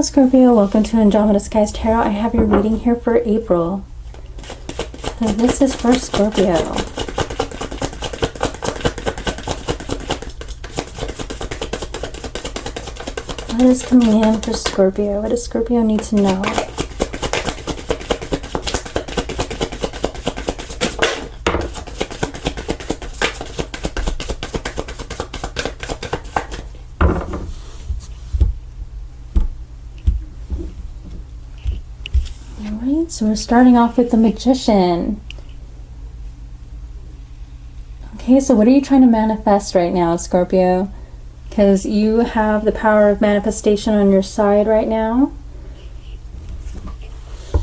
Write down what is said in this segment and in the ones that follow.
Scorpio, welcome to Andromeda Skies Tarot. I have your reading here for April. So this is for Scorpio. What is coming in for Scorpio? What does Scorpio need to know? So we're starting off with the Magician. Okay, so what are you trying to manifest right now, Scorpio? Because you have the power of manifestation on your side right now.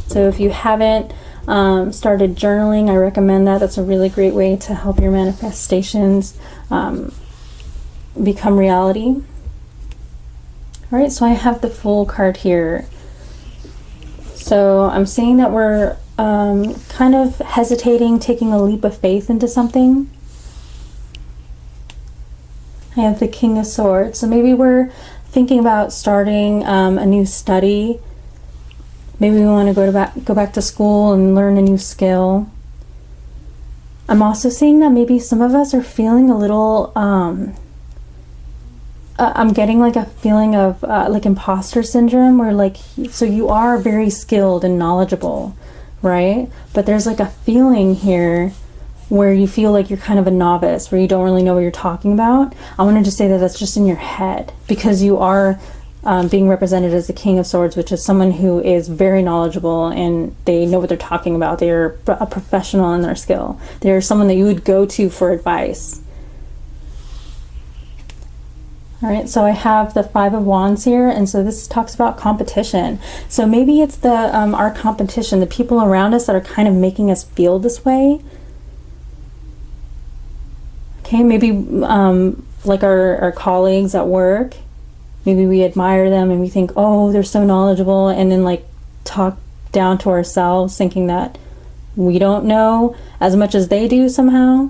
So if you haven't started journaling, I recommend that. That's a really great way to help your manifestations become reality. All right, so I have the Fool card here. So I'm seeing that we're kind of hesitating, taking a leap of faith into something. I have the King of Swords. So maybe we're thinking about starting a new study. Maybe we want to go back to school and learn a new skill. I'm also seeing that maybe some of us are feeling a little I'm getting like a feeling of like imposter syndrome, where like, so you are very skilled and knowledgeable, right? But there's like a feeling here where you feel like you're kind of a novice, where you don't really know what you're talking about. I want to just say that that's just in your head, because you are being represented as the King of Swords, which is someone who is very knowledgeable and they know what they're talking about. They're a professional in their skill. They're someone that you would go to for advice. All right, so I have the Five of Wands here, and so this talks about competition. So maybe it's the our competition, the people around us that are kind of making us feel this way. Okay, maybe like our colleagues at work. Maybe we admire them and we think, oh, they're so knowledgeable, and then like talk down to ourselves, thinking that we don't know as much as they do somehow.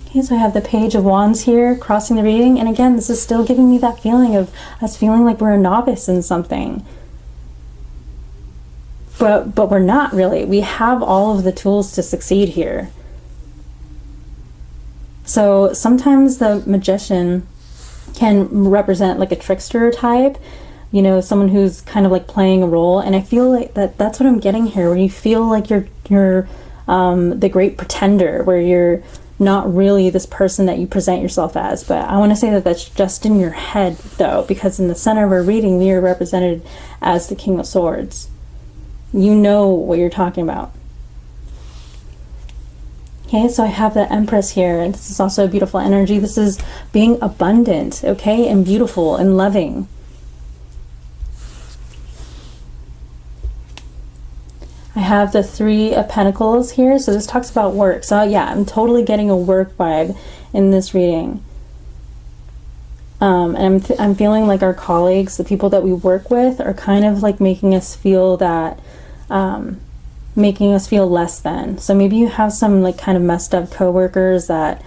Okay, so I have the Page of Wands here, crossing the reading. And again, this is still giving me that feeling of us feeling like we're a novice in something. But we're not really. We have all of the tools to succeed here. So sometimes the Magician can represent like a trickster type, you know, someone who's kind of like playing a role. And I feel like that's what I'm getting here, where you feel like you're the great pretender, where you're not really this person that you present yourself as. But I want to say that that's just in your head though, because in the center of our reading we are represented as the King of Swords. You know what you're talking about. Okay, so I have the Empress here, and this is also a beautiful energy. This is being abundant, okay, and beautiful and loving. I have the Three of Pentacles here, so this talks about work. So yeah, I'm totally getting a work vibe in this reading. And I'm feeling like our colleagues, the people that we work with, are kind of like making us feel that, making us feel less than. So maybe you have some like kind of messed up coworkers that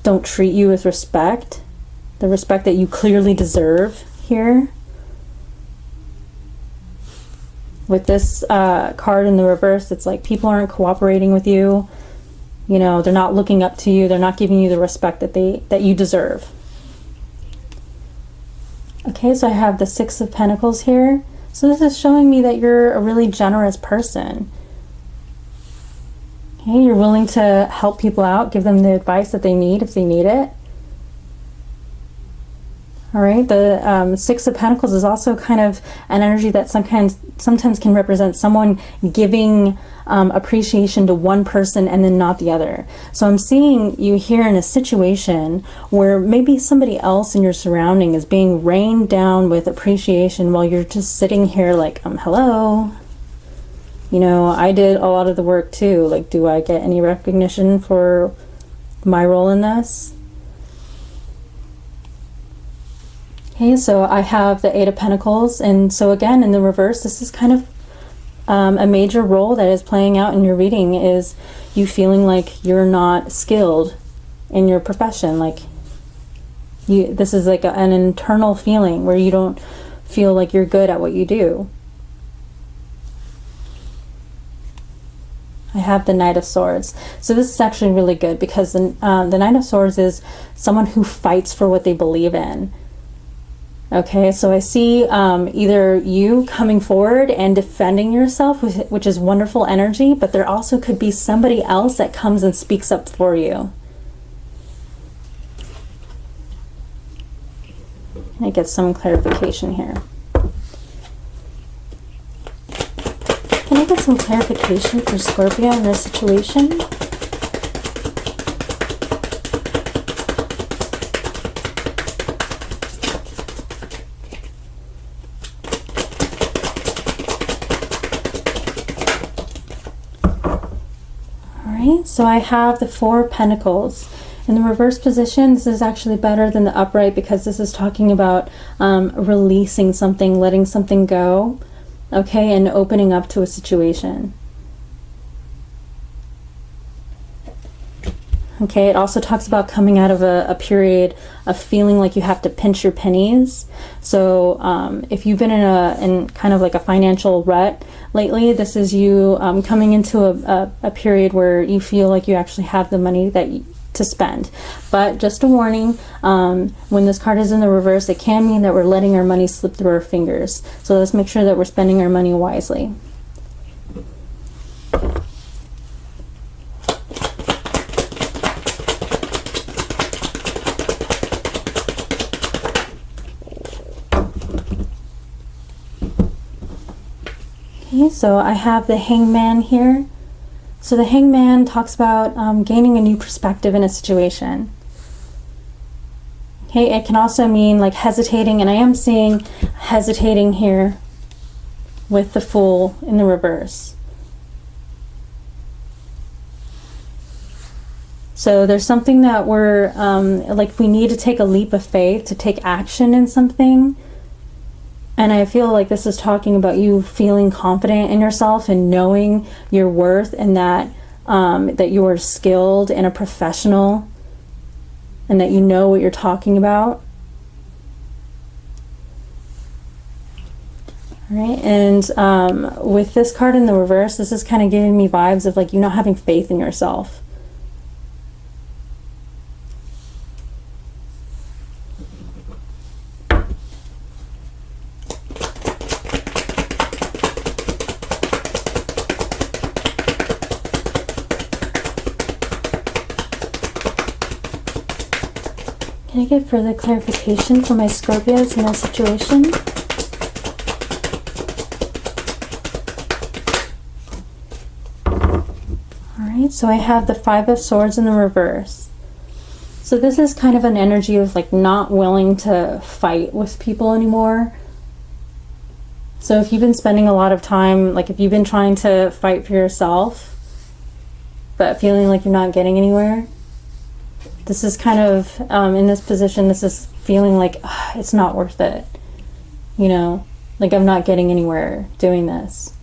don't treat you with respect, the respect that you clearly deserve here. With this card in the reverse, it's like people aren't cooperating with you. You know, they're not looking up to you. They're not giving you the respect that you deserve. Okay, so I have the Six of Pentacles here. So this is showing me that you're a really generous person. Okay, you're willing to help people out, give them the advice that they need if they need it. All right, the Six of Pentacles is also kind of an energy that sometimes can represent someone giving appreciation to one person and then not the other. So I'm seeing you here in a situation where maybe somebody else in your surrounding is being rained down with appreciation while you're just sitting here like, hello, you know, I did a lot of the work too. Like, do I get any recognition for my role in this? Okay, so I have the Eight of Pentacles, and so again, in the reverse, this is kind of a major role that is playing out in your reading, is you feeling like you're not skilled in your profession, like This is like an internal feeling where you don't feel like you're good at what you do. I have the Knight of Swords. So this is actually really good because the Knight of Swords is someone who fights for what they believe in. Okay, so I see either you coming forward and defending yourself, which is wonderful energy, but there also could be somebody else that comes and speaks up for you. Can I get some clarification here? Can I get some clarification for Scorpio in this situation? Alright, so I have the Four of Pentacles. In the reverse position, this is actually better than the upright because this is talking about releasing something, letting something go. Okay, and opening up to a situation. Okay, it also talks about coming out of a period of feeling like you have to pinch your pennies. So if you've been in kind of like a financial rut lately, this is you coming into a period where you feel like you actually have the money to spend. But just a warning, when this card is in the reverse, it can mean that we're letting our money slip through our fingers. So let's make sure that we're spending our money wisely. Okay, so I have the Hangman here. So the Hangman talks about gaining a new perspective in a situation. Okay, it can also mean like hesitating, and I am seeing hesitating here with the Fool in the reverse. So there's something that we're, like we need to take a leap of faith to take action in something. And I feel like this is talking about you feeling confident in yourself and knowing your worth, and that that you are skilled and a professional, and that you know what you're talking about. All right, and with this card in the reverse, this is kind of giving me vibes of like you not having faith in yourself. Can I get further clarification for my Scorpios in this situation? Alright, so I have the Five of Swords in the reverse. So this is kind of an energy of like not willing to fight with people anymore. So if you've been spending a lot of time, like if you've been trying to fight for yourself, but feeling like you're not getting anywhere, this is kind of, in this position, this is feeling like it's not worth it. You know, like I'm not getting anywhere doing this.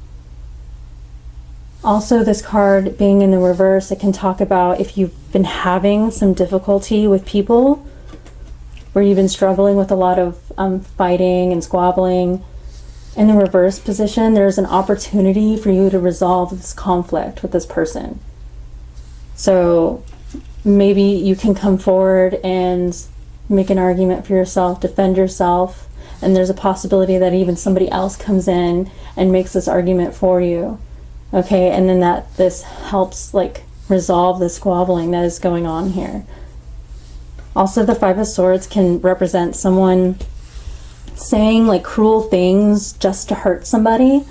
Also, this card being in the reverse, it can talk about if you've been having some difficulty with people, where you've been struggling with a lot of fighting and squabbling. In the reverse position, there's an opportunity for you to resolve this conflict with this person. So maybe you can come forward and make an argument for yourself, defend yourself, and there's a possibility that even somebody else comes in and makes this argument for you. Okay, and then this helps like resolve the squabbling that is going on here. Also, the Five of Swords can represent someone saying like cruel things just to hurt somebody.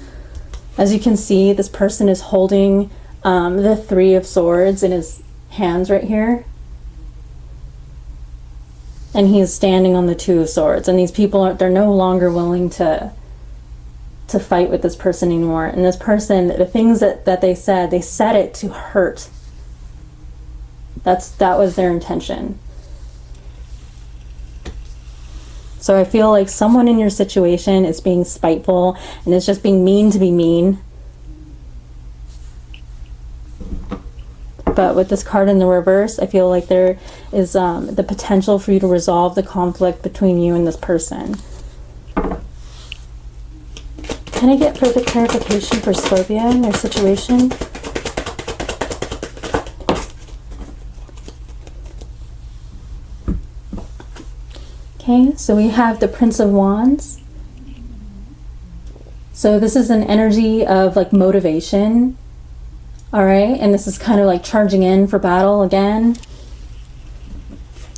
As you can see, this person is holding the Three of Swords in his hands right here, and he is standing on the Two of Swords, and these people they're no longer willing to fight with this person anymore. And this person, the things that they said it to hurt. That was their intention. So I feel like someone in your situation is being spiteful and is just being mean to be mean. but with this card in the reverse, I feel like there is the potential for you to resolve the conflict between you and this person. Can I get further clarification for Scorpio and their situation? Okay, so we have the Prince of Wands. So this is an energy of like motivation. All right, and this is kind of like charging in for battle again.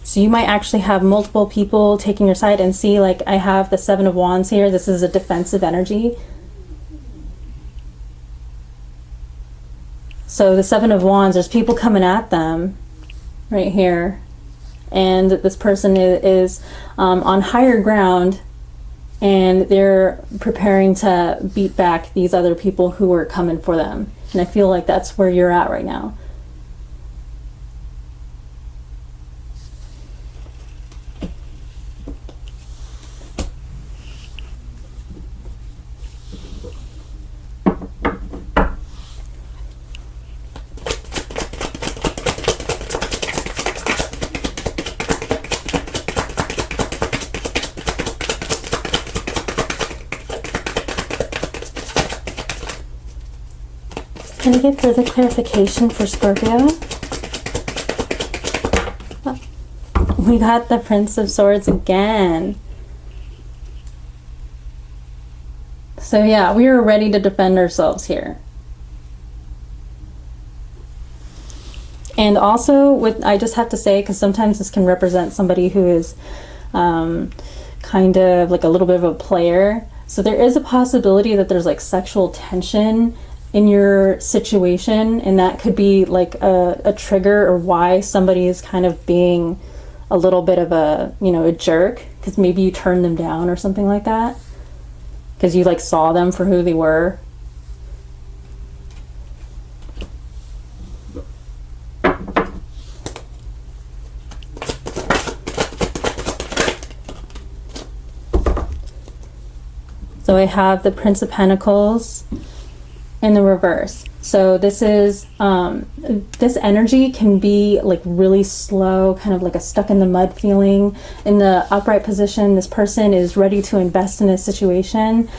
So you might actually have multiple people taking your side, and see, like, I have the Seven of Wands here. This is a defensive energy. So the Seven of Wands, there's people coming at them right here. And this person is on higher ground, and they're preparing to beat back these other people who are coming for them. And I feel like that's where you're at right now. Can I get further clarification for Scorpio? Oh, we got the Prince of Swords again. So yeah, we are ready to defend ourselves here. And also, I just have to say, because sometimes this can represent somebody who is kind of like a little bit of a player. So there is a possibility that there's like sexual tension in your situation, and that could be like a trigger, or why somebody is kind of being a little bit of a, you know, a jerk, because maybe you turned them down or something like that, because you like saw them for who they were. So I have the Prince of Pentacles in the reverse. So this is this energy can be like really slow, kind of like a stuck in the mud feeling. In the upright position, this person is ready to invest in a situation,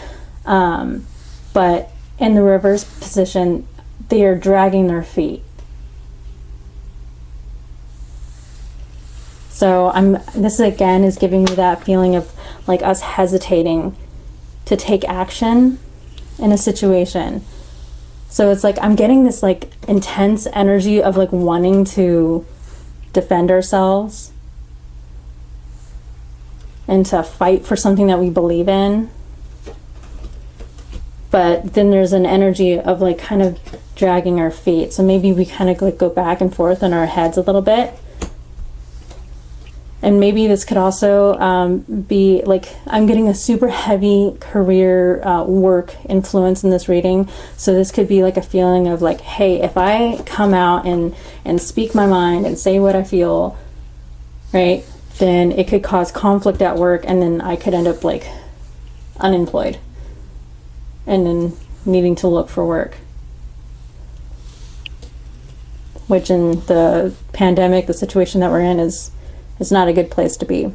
but in the reverse position, they are dragging their feet. So this again is giving me that feeling of like us hesitating to take action in a situation. So it's like I'm getting this like intense energy of like wanting to defend ourselves and to fight for something that we believe in. But then there's an energy of like kind of dragging our feet. So maybe we kind of like go back and forth in our heads a little bit. And maybe this could also be like, I'm getting a super heavy career work influence in this reading. So this could be like a feeling of like, hey, if I come out and speak my mind and say what I feel, right, then it could cause conflict at work, and then I could end up like unemployed and then needing to look for work. Which in the pandemic, the situation that we're in is not a good place to be.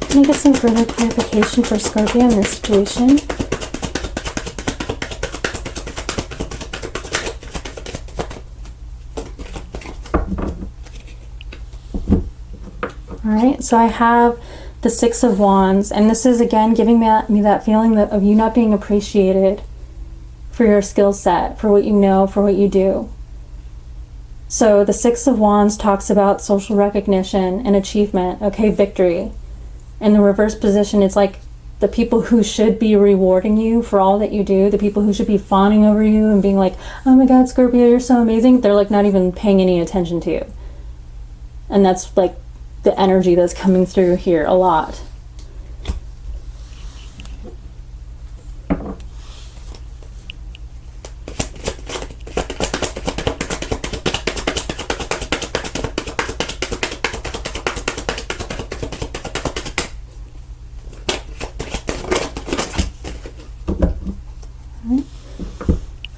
Can I get some further clarification for Scorpio in this situation? All right, so I have the Six of Wands, and this is again giving me that feeling of you not being appreciated for your skill set, for what you know, for what you do. So the Six of Wands talks about social recognition and achievement, okay, victory. In the reverse position, it's like the people who should be rewarding you for all that you do, the people who should be fawning over you and being like, oh my God, Scorpio, you're so amazing, they're like not even paying any attention to you. And that's like the energy that's coming through here a lot.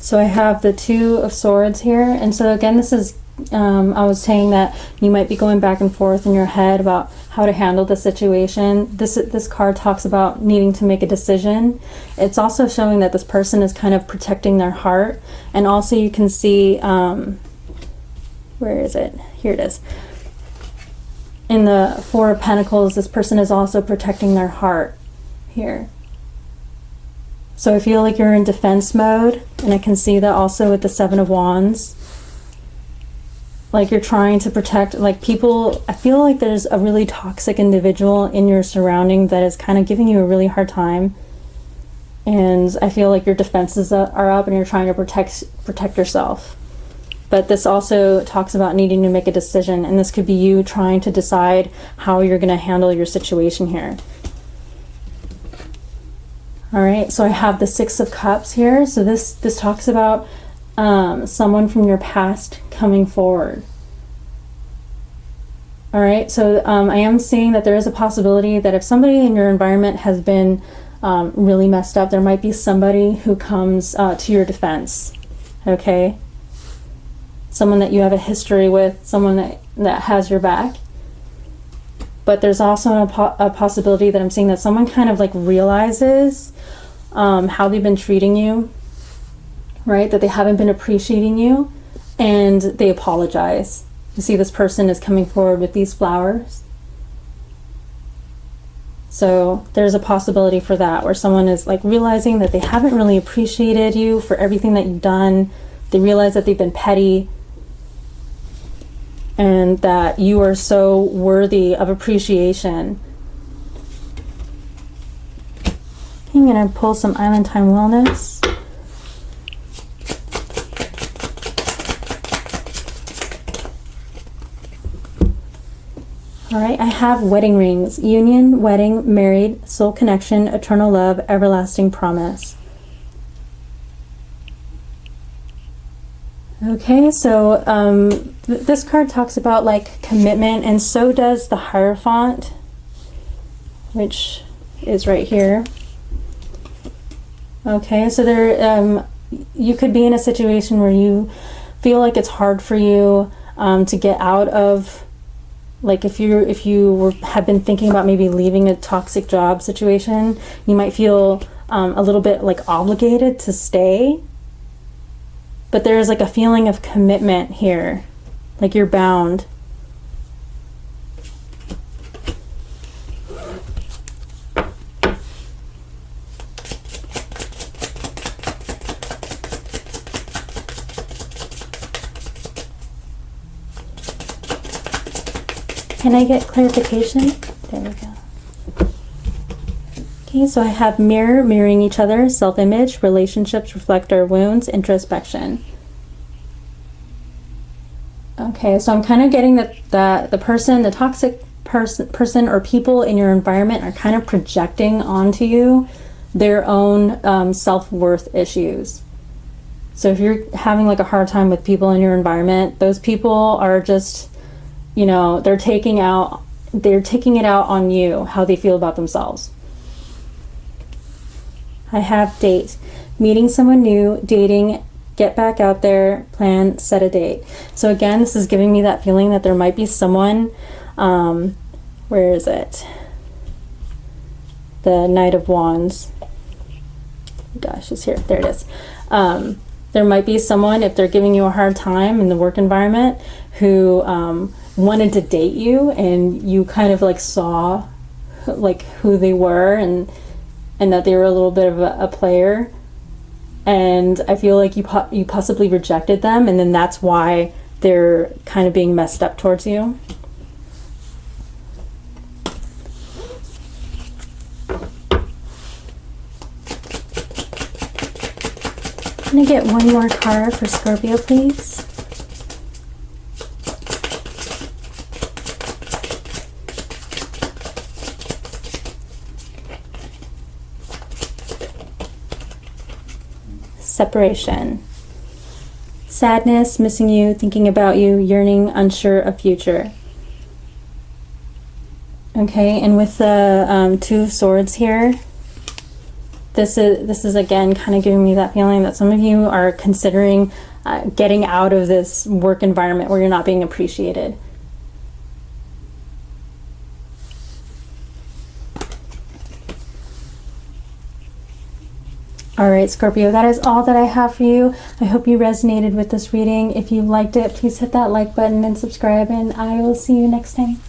So I have the Two of Swords here, and so again, this is I was saying that you might be going back and forth in your head about how to handle the situation. This card talks about needing to make a decision. It's also showing that this person is kind of protecting their heart, and also you can see where is it? Here it is. In the Four of Pentacles, this person is also protecting their heart here. So I feel like you're in defense mode, and I can see that also with the Seven of Wands. Like you're trying to protect, like people, I feel like there's a really toxic individual in your surrounding that is kind of giving you a really hard time. And I feel like your defenses are up and you're trying to protect yourself. But this also talks about needing to make a decision, and this could be you trying to decide how you're going to handle your situation here. All right, so I have the Six of Cups here. So this talks about someone from your past coming forward. All right, so I am seeing that there is a possibility that if somebody in your environment has been really messed up, there might be somebody who comes to your defense, okay? Someone that you have a history with, someone that has your back. But there's also a possibility that I'm seeing that someone kind of like realizes how they've been treating you, right? That they haven't been appreciating you, and they apologize. You see this person is coming forward with these flowers. So there's a possibility for that, where someone is like realizing that they haven't really appreciated you for everything that you've done. They realize that they've been petty, and that you are so worthy of appreciation. I'm going to pull some Island Time Wellness. All right, I have wedding rings. Union, wedding, married, soul connection, eternal love, everlasting promise. Okay, so this card talks about like commitment, and so does the Hierophant, which is right here. Okay, so there, you could be in a situation where you feel like it's hard for you to get out of, like if you have been thinking about maybe leaving a toxic job situation, you might feel a little bit like obligated to stay. But there's like a feeling of commitment here, like you're bound. Can I get clarification? There we go. Okay, so I have mirror, mirroring each other, self-image, relationships reflect our wounds, introspection. Okay, so I'm kind of getting that the person, the toxic person or people in your environment are kind of projecting onto you their own self-worth issues. So if you're having like a hard time with people in your environment, those people are just, you know, they're taking it out on you, how they feel about themselves. I have date, meeting someone new, dating, get back out there, plan, set a date. So again, this is giving me that feeling that there might be someone, where is it? The Knight of Wands. Gosh, it's here. There it is. There might be someone, if they're giving you a hard time in the work environment, who wanted to date you, and you kind of like saw like who they were, and that they were a little bit of a player, and I feel like you possibly rejected them, and then that's why they're kind of being messed up towards you. Can I get one more card for Scorpio, please? Separation. Sadness, missing you, thinking about you, yearning, unsure of future. Okay, and with the Two of Swords here, this is again kind of giving me that feeling that some of you are considering getting out of this work environment where you're not being appreciated. All right, Scorpio, that is all that I have for you. I hope you resonated with this reading. If you liked it, please hit that like button and subscribe, and I will see you next time.